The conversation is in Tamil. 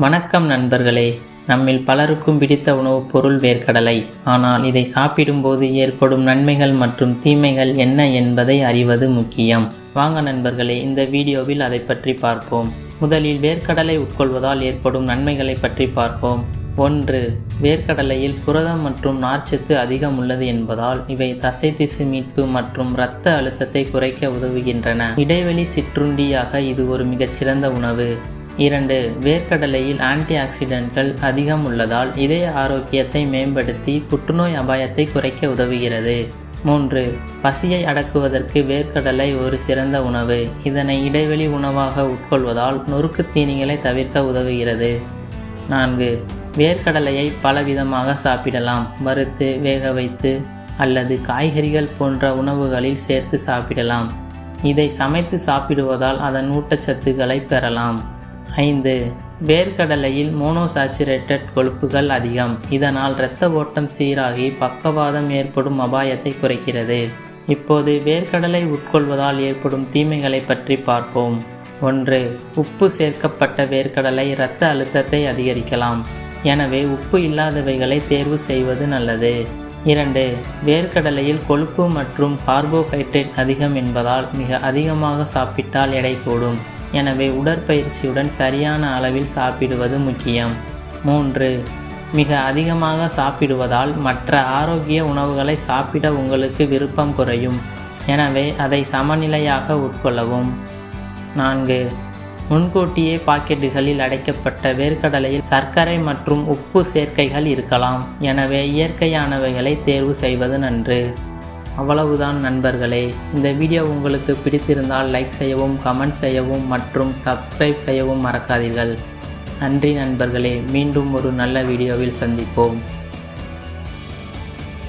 வணக்கம் நண்பர்களே. நம்மில் பலருக்கும் பிடித்த உணவுப் பொருள் வேர்க்கடலை. ஆனால் இதை சாப்பிடும்போது ஏற்படும் நன்மைகள் மற்றும் தீமைகள் என்ன என்பதை அறிவது முக்கியம். வாங்க நண்பர்களே, இந்த வீடியோவில் அதை பற்றி பார்ப்போம். முதலில் வேர்க்கடலை உட்கொள்வதால் ஏற்படும் நன்மைகளை பற்றி பார்ப்போம். 1. வேர்க்கடலையில் புரதம் மற்றும் நார்ச்சத்து அதிகம் உள்ளது என்பதால் இவை தசை திசு மீட்பு மற்றும் இரத்த அழுத்தத்தை குறைக்க உதவுகின்றன. இடைவெளி சிற்றுண்டியாக இது ஒரு மிகச்சிறந்த உணவு. 2. வேர்க்கடலையில் ஆன்டி ஆக்சிடென்ட்கள் அதிகம் உள்ளதால் இதய ஆரோக்கியத்தை மேம்படுத்தி புற்றுநோய் அபாயத்தை குறைக்க உதவுகிறது. 3. பசியை அடக்குவதற்கு வேர்க்கடலை ஒரு சிறந்த உணவு. இதனை இடைவெளி உணவாக உட்கொள்வதால் நொறுக்கு தீனிகளை தவிர்க்க உதவுகிறது. 4. வேர்க்கடலையை பலவிதமாக சாப்பிடலாம். வறுத்து, வேக வைத்து அல்லது காய்கறிகள் போன்ற உணவுகளில் சேர்த்து சாப்பிடலாம். இதை சமைத்து சாப்பிடுவதால் அதன் ஊட்டச்சத்துக்களை பெறலாம். 5. வேர்க்கடலையில் மோனோசாச்சுரேட்டட் கொழுப்புகள் அதிகம். இதனால் இரத்த ஓட்டம் சீராகி பக்கவாதம் ஏற்படும் அபாயத்தை குறைக்கிறது. இப்போது வேர்க்கடலை உட்கொள்வதால் ஏற்படும் தீமைகளை பற்றி பார்ப்போம். 1. உப்பு சேர்க்கப்பட்ட வேர்க்கடலை இரத்த அழுத்தத்தை அதிகரிக்கலாம். எனவே உப்பு இல்லாதவைகளை தேர்வு செய்வது நல்லது. 2. வேர்க்கடலையில் கொழுப்பு மற்றும் கார்போஹைட்ரேட் அதிகம் என்பதால் மிக அதிகமாக சாப்பிட்டால் எடை கூடும். எனவே உடற்பயிற்சியுடன் சரியான அளவில் சாப்பிடுவது முக்கியம். 3. மிக அதிகமாக சாப்பிடுவதால் மற்ற ஆரோக்கிய உணவுகளை சாப்பிட உங்களுக்கு விருப்பம் குறையும். எனவே அதை சமநிலையாக உட்கொள்ளவும். 4. முன்கூட்டியே பாக்கெட்டுகளில் அடைக்கப்பட்ட வேர்க்கடலையில் சர்க்கரை மற்றும் உப்பு சேர்க்கைகள் இருக்கலாம். எனவே இயற்கையானவைகளை தேர்வு செய்வது நன்று. அவ்வளவுதான் நண்பர்களே. இந்த வீடியோ உங்களுக்கு பிடித்திருந்தால் லைக் செய்யவும், கமெண்ட் செய்யவும் மற்றும் சப்ஸ்கிரைப் செய்யவும் மறக்காதீர்கள். நன்றி நண்பர்களே. மீண்டும் ஒரு நல்ல வீடியோவில் சந்திப்போம்.